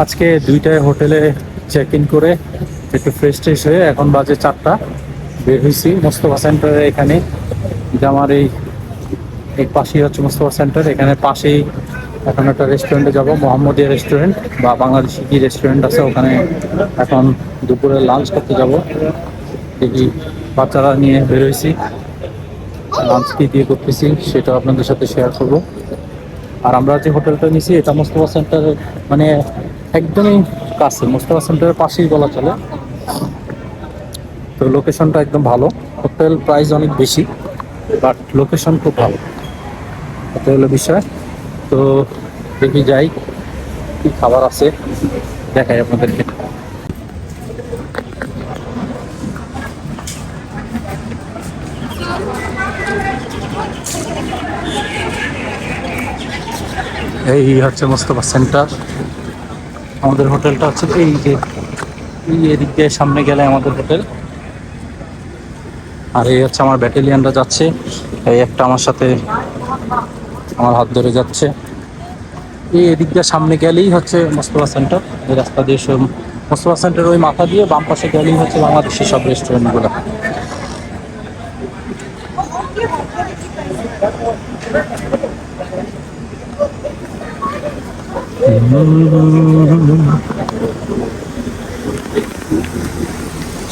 আজকে দুইটায় হোটেলে চেক ইন করে একটু ফ্রেশ ট্রেশ হয়ে এখন বাজে 4টা, বের হয়েছি মোস্তফা সেন্টারে। এখানে যে আমার এই পাশেই হচ্ছে মোস্তফা সেন্টার, এখানে পাশেই এখন একটা রেস্টুরেন্টে যাব, মোহাম্মদিয়া রেস্টুরেন্ট বা বাংলাদেশি কি রেস্টুরেন্ট আছে ওখানে। এখন দুপুরে লাঞ্চ করতে যাব। দেখি বাচ্চারা নিয়ে বের হয়েছি, লাঞ্চ কি দিয়ে করতেছি সেটা আপনাদের সাথে শেয়ার করব। আর আমরা যে হোটেলটা নিয়েছি এটা মোস্তফা সেন্টারের মানে একদমই কাছে, মোস্তফা সেন্টারের পাশেই বলা চলে। তো লোকেশনটা একদম ভালো, হোটেল প্রাইস অনেক বেশি বাট লোকেশন খুব ভালো, এটা হলো বিষয়। তো দেখি যাই কি খাবার আছে দেখাই আপনাদেরকে। এই হচ্ছে মোস্তফা সেন্টার, আমাদের হোটেলটা হচ্ছে এই যে এই এদিক দিয়ে সামনে গেলে আমাদের হোটেল। আর এই হচ্ছে আমার ব্যাটালিয়ানরা যাচ্ছে, এই একটা আমার সাথে আমার হাত ধরে যাচ্ছে। এই এদিক দিয়ে সামনে গেলেই হচ্ছে মোস্তফা সেন্টার, এই রাস্তা দিয়ে মোস্তফা সেন্টার ওই মাথা দিয়ে বাম পাশে গেলেই হচ্ছে বাংলাদেশের সব রেস্টুরেন্টগুলো।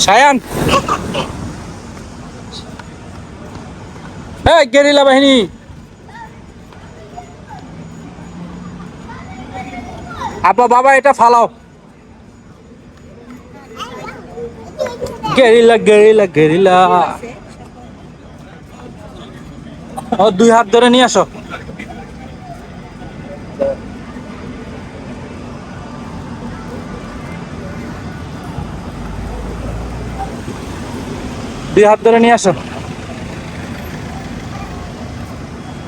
সায়ান, এই গেরিলা বাহিনী, আপা বাবা এটা ফালাও। গেরিলা গেরিলা গেরিলা, ও 2 হাত ধরে নিয়ে আসো। দুই হাত ধরে নিয়ে আসো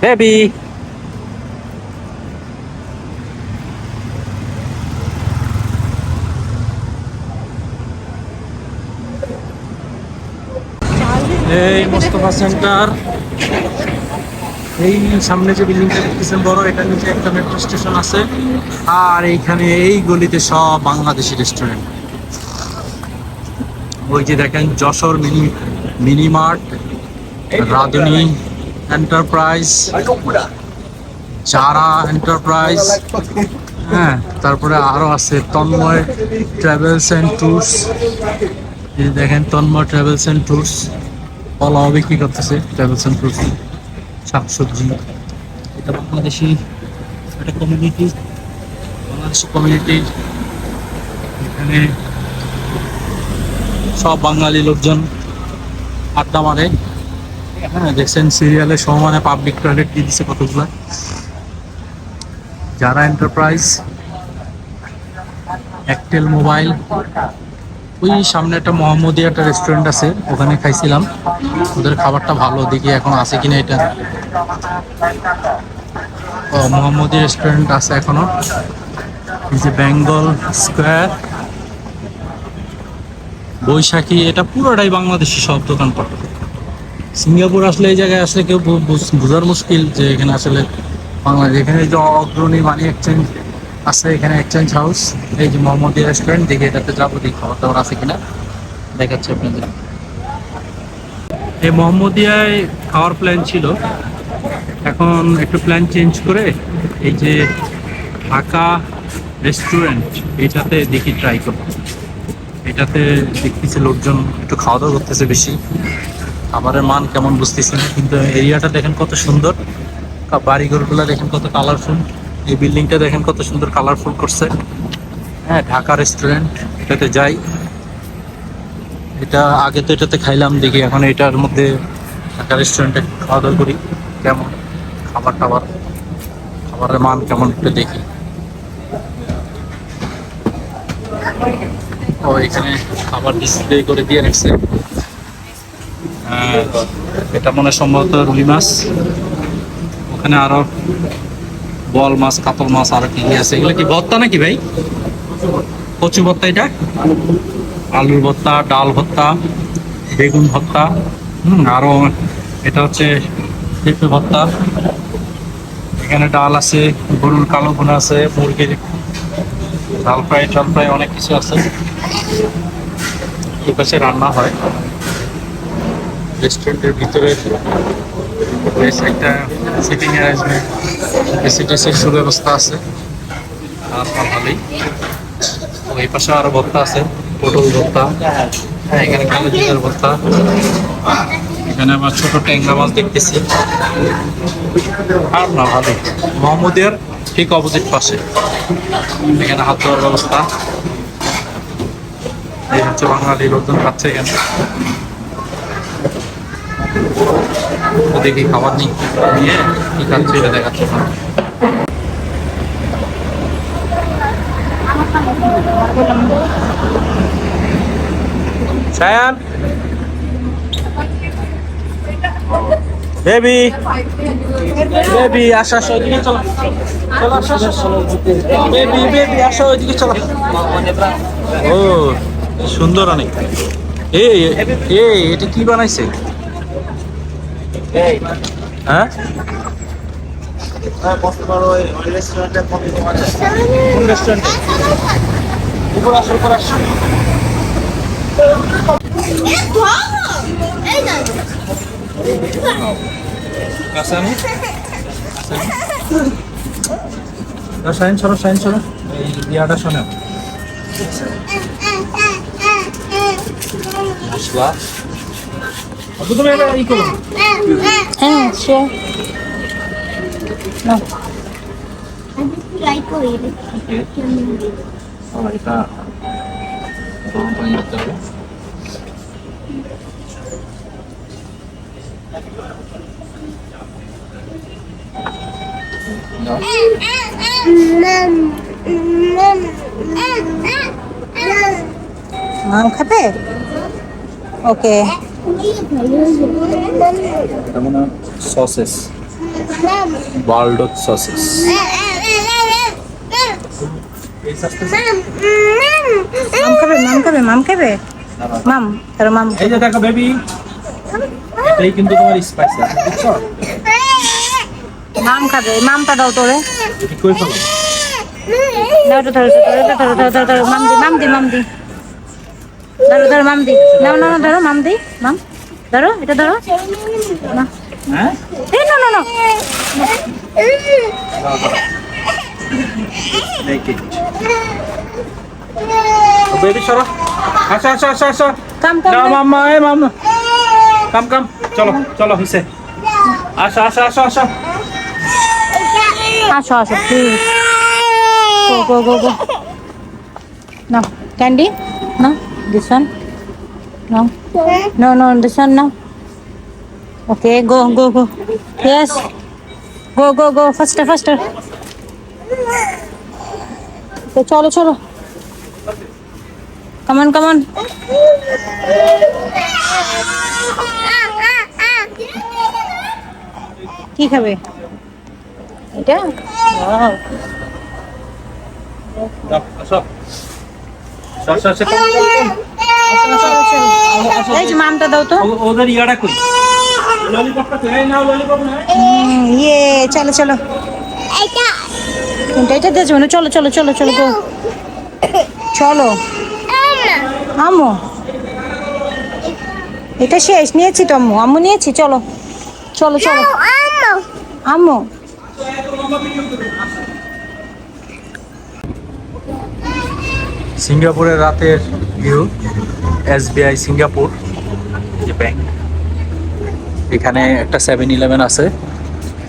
বেবি। এই মোস্তফা সেন্টার, এই সামনে যে বিল্ডিংটা দেখতেছেন বড়, এটার নিচে একটা মেট্রো স্টেশন আছে। আর এইখানে এই গলিতে সব বাংলাদেশি রেস্টুরেন্ট। ওই যে দেখেন যশোর মিনি মার্ট, রাধুনী এন্টারপ্রাইজ, যারা এন্টারপ্রাইজ, হ্যাঁ, তারপরে আরো আছে তন্ময় ট্রাভেলস এন্ড ট্যুরস। এই দেখেন তন্ময় ট্রাভেলস এন্ড ট্যুরস, কলাও বিক্রি করতেছে ট্রাভেলস এন্ড ট্যুরস, শাকসবজি। এটা বাংলাদেশি একটা কমিউনিটি, বাংলাদেশি কমিউনিটি। এখানে সব বাঙালি লোকজন আড্ডা মারে। হ্যাঁ দেখছেন সিরিয়ালে সমানে পাবলিক টয়লেট দিয়ে দিচ্ছে কতগুলো। যারা এন্টারপ্রাইজ, একটেল মোবাইল। ওই সামনে একটা মোহাম্মদিয়া একটা রেস্টুরেন্ট আছে, ওখানে খাইছিলাম, ওদের খাবারটা ভালো, দেখি এখন আছে কিনা এটা। ও মোহাম্মদিয়া রেস্টুরেন্ট আছে এখনো। এই যে বেঙ্গল স্কোয়ার, বৈশাখী, এটা পুরোটাই বাংলাদেশি সব দোকানপাট। সিঙ্গাপুর আসলে এই জায়গায় আসলে কেউ বোঝার মুশকিল যে এখানে আসলে বাংলাদেশ। এখানে যে অগ্রণী মানি এক্সচেঞ্জ আছে, এখানে এক্সচেঞ্জ হাউস। এই যে মোহাম্মদিয়া রেস্টুরেন্ট, দেখি এটাতে যাবো, দেখি খাবার দাবার আছে কিনা, দেখাচ্ছে আপনাদের। এই মোহাম্মদিয়ায় খাওয়ার প্ল্যান ছিল, এখন একটু প্ল্যান চেঞ্জ করে এই যে ঢাকা রেস্টুরেন্ট এটাতে দেখি ট্রাই করবো। এটাতে দেখতেছি লোকজন একটু খাওয়া দাওয়া করতেছে বেশি, খাবারের মান কেমন বুঝতেছি না, কিন্তু এরিয়াটা দেখেন কত সুন্দর, বাড়িঘরগুলো দেখেন কত কালারফুল, এই বিল্ডিংটা দেখেন কত সুন্দর কালারফুল করছে। হ্যাঁ ঢাকা রেস্টুরেন্ট, এটাতে যাই। এটা আগে তো এটাতে খাইলাম, দেখি এখন এটার মধ্যে ঢাকা রেস্টুরেন্টে খাওয়া দাওয়া করি, কেমন খাবারের মান কেমন একটু দেখি। ও এখানে খাবার ডিসপ্লে করে দিয়ে রাখছে। এটা মনে সম্ভবত রুই মাছ, ওখানে আরো বল মাছ, কাতল মাছ, আরো কি আছে। এগুলো কি ভর্তা নাকি ভাই? কচু ভর্তা, এটা আলুর ভর্তা, ডাল ভর্তা, বেগুন ভর্তা, আরো এটা হচ্ছে পেঁপে ভর্তা। এখানে ডাল আছে, গরুর কালো ভুনা আছে, মুরগির ঝাল ফ্রাই টাল ফ্রাই অনেক কিছু আছে। এই পাশে রান্না হয় রেস্টুরেন্টের ভিতরে। একটা সিটিং অ্যারেঞ্জমেন্ট, এসিটিসির সুব্যবস্থা আছে। আর ভালোই। তো এই পাশে আরো ভর্তা আছে, পটল ভর্তা। হ্যাঁ, এখানে কালো জিরার ভর্তা। এখানে আবার ছোট ট্যাংরা মাছ দেখতেছি। আর না ভালোই। মোহাম্মদিয়ার ঠিক অপোজিট পাশে এখানে হাত ধোয়ার ব্যবস্থা। এই হচ্ছে বাঙালি লোকজন খাচ্ছে এখানে। দেখি খাবার নিয়ে কি খাচ্ছে এটা দেখাচ্ছে না। সায়ান, বেবি বেবি আসো আসো, ওইদিকে চলো চলো, আসো আসো বেবি বেবি আসো, ওইদিকে চলো। ও সুন্দর অনেক। এই এই এটা কি বানাইছে? হ্যাঁ, কোন রেস্টুরেন্টে? উপর আসো, উপর আসো। কাসানি শাইন ছড়ো, শাইন ছড়ো, এই ইয়াটা শোনো। মশলা তুমি এটা ই করো। হ্যাঁ sure. No. এটা গরম পানি দিতে হবে। মাম খাবে? ওকে। এটা মনে হয় সসেস, বালডক সসেস। মাম খাবে, মাম খাবে, মাম খাবে। মাম, তার মাম। এই যে দেখো বেবি, এটাই কিন্তু তোমার স্পাইস আছে, বুঝছো? মাম খাবে, মামটা দাও তোরে। কি কই ফেলো? দাও তো ধরো, ধরো, ধরো, ধরো, ধরো, মাম দি, মাম দি, মাম দি। ধরো, ধরো, মাম দি। নাও, নাও, ধরো, মাম দি, মাম। ধরো, এটা ধরো। না। হ্যাঁ, এই না, না, না। বেবি সরো, আসো আসো আসো আসো। কাম, কাম, না কাম। মাম্মা, এই মাম্মা, কাম কাম, চলো চলো, হইছে। আসো আসো আসো আসো। আসো, আসো, please. Go, go, go, go. No. Candy? No. This one? No. No, no, this one, no. Okay, go, go, go. Yes. Go, go, go. Faster, faster. Okay, cholo, cholo. Come on, come on. কি খাবে? এটা? Wow. আসো আসো আসো। এই যে মামটা দাও তো। ওদের ইয়াটা কই? ললিপপটা কই? এই নাও ললিপপ না। ইয়ে চলো চলো এটা দিয়ে যাবো না, চলো চলো চলো চলো গো চলো আম্মু এটা শেষ নিয়েছি তো আম্মু, আম্মু নিয়েছি, চলো চলো চলো আম্মু। সিঙ্গাপুরের রাতের ভিউ, এসবিআই সিঙ্গাপুর যে ব্যাংক। এখানে একটা 7-Eleven আছে,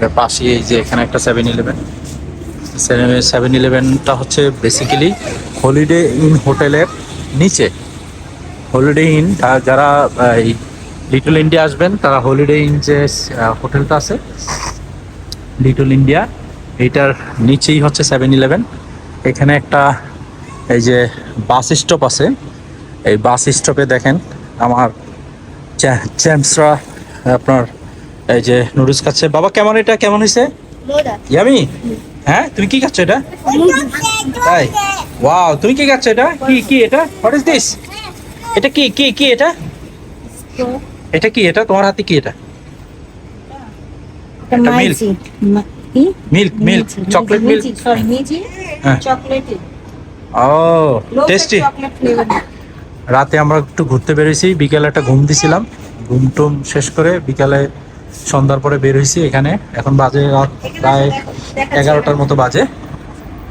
এর পাশে এই যে এখানে একটা 7-Eleven। 7-Elevenটা হচ্ছে বেসিক্যালি হলিডে ইন হোটেলের নিচে। হলিডে ইন যারা এই লিটল ইন্ডিয়া আসবেন তারা হলিডে ইন যে হোটেলটা আছে লিটল ইন্ডিয়া, এইটার নিচেই হচ্ছে 7-Eleven। এখানে একটা এই যে বাস স্টপ আছে, এই বাস স্টপে দেখেন আমার চ্যাম্পসরা আপনার এই যে নুডলস খাচ্ছে। বাবা কেমন, এটা কেমন হয়েছে? ইয়ামি? হ্যাঁ, তুমি কি খাচ্ছ এটা? তাই? ওয়াও, তুমি কি খাচ্ছ এটা? কি কি এটা? What is this? এটা কি কি কি এটা? এটা কি, এটা তোমার হাতে কি এটা? এটা milk, milk milk, chocolate milk. Sorry মিজি হ্যাঁ। চকলেট ও টেস্টি। Chocolate flavour. রাতে আমরা একটু ঘুরতে বেরিয়েছি, বিকেলে একটা ঘুম দিছিলাম, ঘুম টুম শেষ করে বিকালে সন্ধ্যার পরে বের হয়েছি এখানে। এখন বাজে রাত প্রায় 11টার মতো বাজে।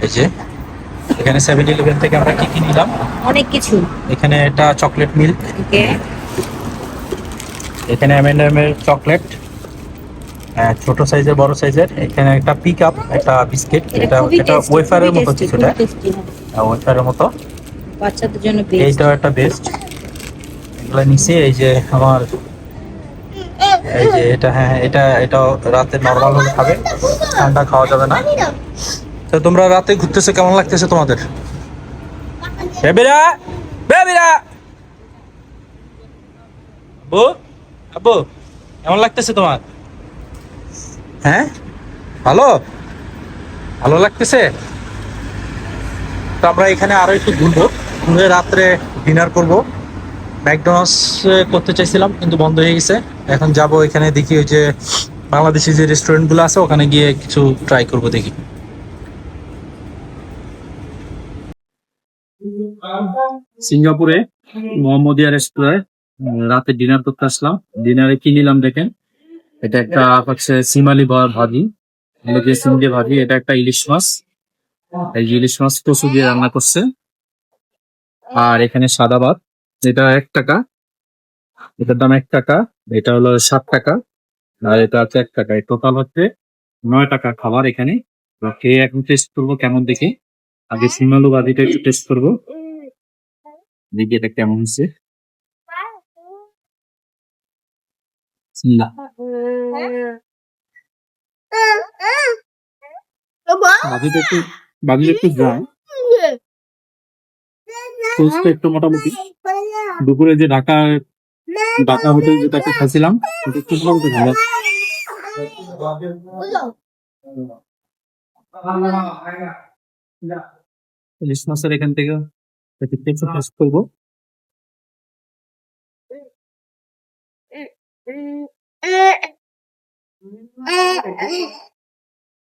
এই যে এখানে 7-Eleven থেকে আমরা কি কি নিলাম, অনেক কিছু। এখানে এটা চকলেট মিল্ক, ওকে। এখানে M&M এর চকলেট, ছোট সাইজের বড় সাইজের, এখানে একটা পিক আপ, একটা বিস্কিট, এটা এটা ওয়েফারের মতো কিছুটা, ওয়েফারের মতো, বাচ্চাদের জন্য বেস্ট। এইটাও একটা বেস্ট। এগুলো নিচে এই যে আমার এই যে এটা, হ্যাঁ এটা এটাও রাতে নরমাল হলে খাবে, ঠান্ডা খাওয়া যাবে না। তো তোমরা রাতে ঘুরতেছো, কেমন লাগতেছে তোমাদের? বেবিরা বেবিরা আব্বু আব্বু কেমন লাগতেছে তোমার? হ্যাঁ ভালো, ভালো লাগতেছে। তো আমরা এখানে আরো একটু ঘুরবো, ঘুরে রাত্রে ডিনার করব। ম্যাকডোনাল্ডস করতে চাইছিলাম কিন্তু বন্ধ হয়ে গেছে। এখন যাব এখানে দেখি ওই যে বাংলাদেশি যে রেস্টুরেন্ট গুলো আছে ওখানে গিয়ে কিছু ট্রাই করব দেখি। সিঙ্গাপুরে মোহাম্মদিয়া রেস্টুরেন্ট রাতে ডিনার করতে আসলাম। ডিনারে কি নিলাম দেখেন, এটা একটা হচ্ছে সিমালি ভাজি, এগুলো দিয়ে সিম দিয়ে ভাজি, এটা একটা ইলিশ মাছ, এই যে ইলিশ মাছ কচু দিয়ে রান্না করছে। আর এখানে সাদা ভাত, এটা 1 টাকা, এটার দাম 1 টাকা, এটা হলো 7 টাকা, আর এটা হচ্ছে 1 টাকা। টোটাল হচ্ছে 9 টাকা খাবার এখানে। তো খেয়ে এখন টেস্ট করবো কেমন দেখি। আগে সিমালু ভাজিটা একটু টেস্ট করবো, দেখি এটা কেমন হচ্ছে। বিসমিল্লাহ। ভাজিটা একটু ড্রাই, টোস্টটা একটু মোটামুটি। দুপুরে যে ঢাকা ঢাকা হোটেল যেটা একটা খাইছিলাম ওটা একটু মোটামুটি ভালো। ইলিশ মাছের এখান থেকে কিছু টেস্ট করবো।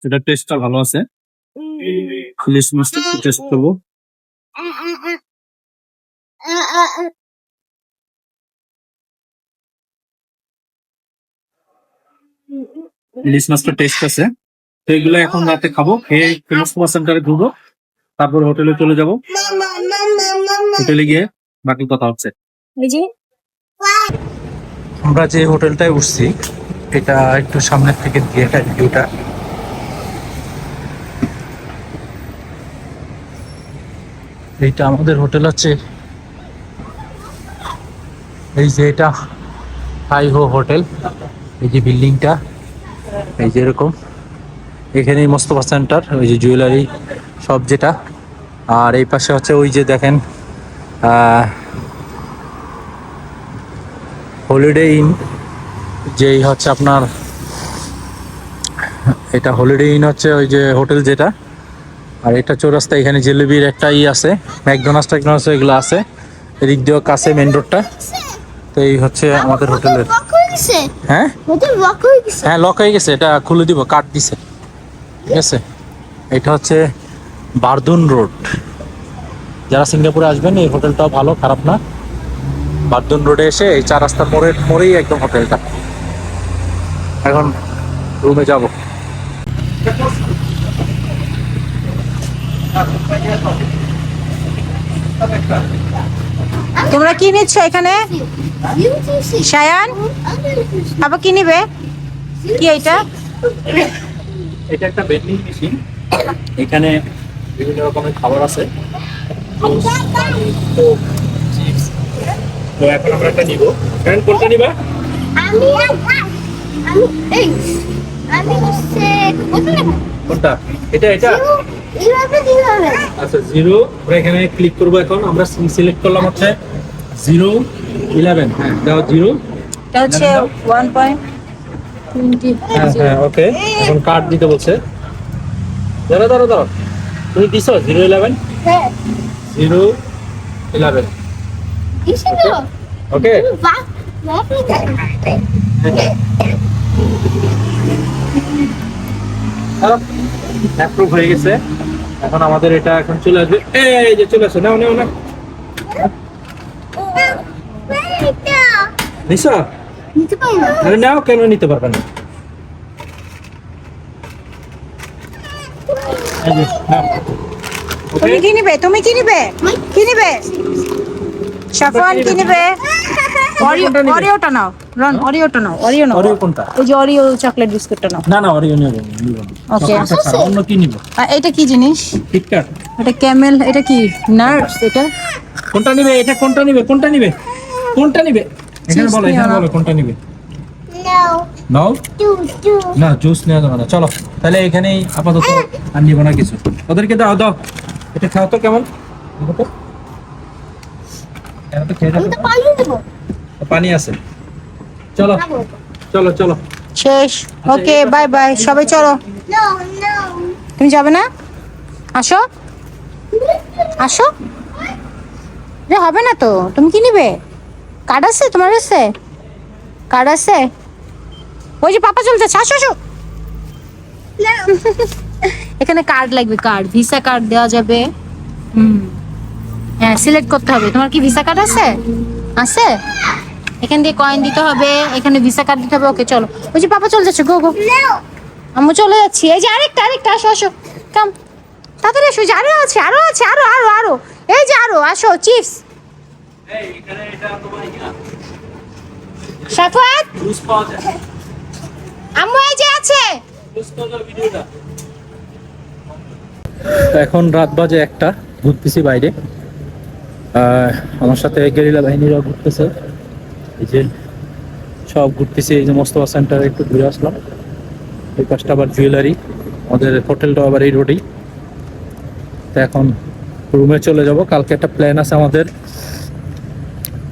এটা টেস্টটা ভালো আছে, ইলিশ মাছটা একটু টেস্ট করবো। ইলিশ মাছটা টেস্ট আছে। তো এগুলো এখন রাতে খাবো, খেয়ে মোস্তফা সেন্টারে ঘুরবো, তারপর হোটেলে চলে যাব। হোটেলে গিয়ে বাকি কথা হচ্ছে। আমরা যে হোটেলটায় উঠছি এটা একটু সামনের থেকে দিয়ে ভিউটা, এইটা আমাদের হোটেল হচ্ছে, এই যে এটা হাই হো হোটেল, এই যে বিল্ডিংটা এই যে এরকম, এখানেই মোস্তফা সেন্টার, ওই যে জুয়েলারি সব যেটা। আর এই পাশে হচ্ছে ওই যে দেখেন হলিডে ইন, যেই হচ্ছে আপনার এটা হলিডে ইন হচ্ছে ওই যে হোটেল যেটা। আর এটা চৌরাস্তা, এখানে জিলিপির একটা আছে, ম্যাকডোনাল্ডস এগুলো আছে, এদিক দিয়েও কাছে মেন রোডটা। তো এই হচ্ছে আমাদের হোটেলের। হ্যাঁ হ্যাঁ লক হয়ে গেছে, এটা খুলে দিব, কাট দিছে, ঠিক আছে। এটা হচ্ছে বারদুন রোড, যারা সিঙ্গাপুরে আসবেন এই হোটেলটাও ভালো, খারাপ না। বারদুন রোডে এসে এই 4 রাস্তার মোড়েই একদম হোটেলটা। এখন রুমে যাব। তোমরা কি নিচ্ছ এখানে? শায়ান আবার কি নিবে? কি এটা? এটা একটা ভেন্ডিং মেশিন, এখানে বিভিন্ন রকমের খাবার আছে, চিপস। তো এখন আমরা একটা নিব, ফ্রেন্ড কোনটা নিবা? কোনটা? এটা এটা আচ্ছা 0, আমরা এখানে ক্লিক করব। এখন আমরা সিলেক্ট করলাম হচ্ছে 011, হ্যাঁ দাও 0। এটা হচ্ছে 1.20। হ্যাঁ ওকে, এখন কার্ড দিতে বলছে। দাঁড়াও তুমি দিছো 011? 011 ওকে। অ্যাপ্রুভ হয়ে গেছে। এখন আমাদের এটা এখন চলে আসবে, এই যে চলে আসে, নাও নাও না নিশা, আরে নাও, কেন নিতে পারবে না? এই যে, নাও। তুমি কি নিবে? তুমি কি নিবে? কি নিবে? সাফওয়ান কি নিবে? কোনটা নিবে? অরিওটা নাও। রন, অরিওটা নাও। অরিও নাও। অরিও কোনটা? ওই যে অরিও চকলেট বিস্কুটটা নাও। না না, অরিও নিব না। Okay. চকলেটটা ছাড়া অন্য কি নিব? আর এটা কি জিনিস? কিটক্যাট। এটা ক্যামেল, এটা কি নাটস? এটা কোনটা নিবে? এটা কোনটা নিবে? কোনটা নিবে? কোনটা নিবে? এখানে Juice বলো, নিও এখানে না। বলো কোনটা নিবে। No. নাও। Do. না, জুস নেওয়া যাবে না। চলো তাহলে এখানেই আপাতত আর নিব না কিছু। ওদেরকে দাও দাও, এটা খাও তো কেমন দেখো তো। এটা তো খেয়ে দেখো। পানি আছে। চলো চলো চলো। শেষ। ওকে, বাই বাই। সবাই চলো। No, no. তুমি যাবে না? আসো আসো। রে হবে না তো। তুমি কি নিবে? কার্ড আছে তোমার কাছে? কার্ড আছে? ওই যে পাপা চলছে, আসো আসো। No. এখানে কার্ড লাগবে, কার্ড, ভিসা কার্ড দেওয়া যাবে। হ্যাঁ, সিলেক্ট করতে হবে। তোমার কি ভিসা কার্ড আছে? আছে? এখান দিয়ে কয়েন দিতে হবে, এখানে ভিসা কার্ড দিতে হবে। ওকে চলো। ওই যে পাপা চলে যাচ্ছে, গো গো। No. আম্মু চলে যাচ্ছি। এই যে আরেকটা আরেকটা, আসো আসো, কাম তাড়াতাড়ি আসো। যে আরো আছে, আরো আছে, আরো আরো আরো, এই যে আরো, আসো। চিপস, এই এখানে এটা তোমার ইয়া সাফওয়াত, জুস পাওয়া যায়। আম্মু এই যে আছে। জুস পাওয়া যায় ভিডিওটা। এখন রাত বাজে 1টা, ঘুরতেছি বাইরে। আমার সাথে গেরিলা বাহিনীরা ঘুরতেছে। এই যে সব ঘুরতেছি। এই যে মোস্তফা সেন্টারে একটু ঘুরে আসলাম। এই পাশটা আবার জুয়েলারি, আমাদের হোটেলটা আবার এই রোডেই। তো এখন রুমে চলে যাব। কালকে একটা প্ল্যান আছে আমাদের,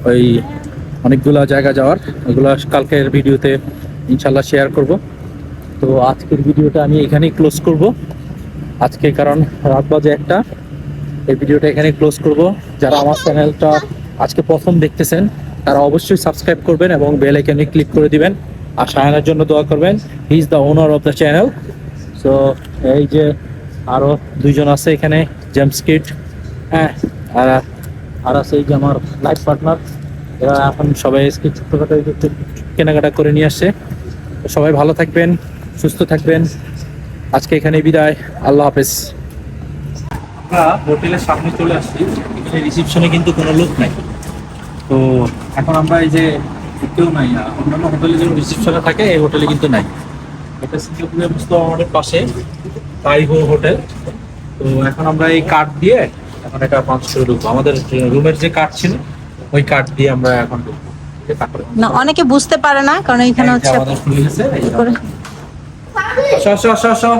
ওই অনেকগুলা জায়গা যাওয়ার। ওগুলো কালকের ভিডিওতে ইনশাল্লাহ শেয়ার করব। তো আজকের ভিডিওটা আমি এখানেই ক্লোজ করব আজকে, কারণ রাত বাজে 1টা। এই ভিডিওটা এখানে ক্লোজ করব। যারা আমার চ্যানেলটা আজকে প্রথম দেখতেছেন তারা অবশ্যই সাবস্ক্রাইব করবেন এবং বেল আইকনে ক্লিক করে দিবেন। আর শাহানের জন্য দোয়া করবেন। He is the owner of the channel. So এই যে আরও 2জন আছে এখানে, জেমস কিড, হ্যাঁ, আর আছে এই যে আমার লাইফ পার্টনার। এরা এখন সবাই ছোটখাটো একটু কেনাকাটা করে নিয়ে আসছে। তো সবাই ভালো থাকবেন, সুস্থ থাকবেন। আজকে এখানেই বিদায়। আল্লাহ হাফেজ। আমরা হোটেলের সামনে চলে আসছি। এখানে রিসিপশনে কিন্তু কোনো লোক নাই। তো এখন আমরা এই যে কেউ নাই, অন্যান্য হোটেলে যে রিসিপশনে থাকে এই হোটেলে কিন্তু নাই। এটা সিঙ্গাপুরের মুস্তফা মোড়ের পাশে তাইহো হোটেল। তো এখন আমরা এই কার্ড দিয়ে এখন এটা পাঞ্চ করে ঢুকবো। আমাদের রুমের যে কার্ড ছিল ওই কার্ড দিয়ে আমরা এখন ঢুকবো। যে কার্ড না, অনেকে বুঝতে পারে না, কারণ এখানে হচ্ছে আমাদের খুলে গেছে। করে আসো আসো আসো আসো।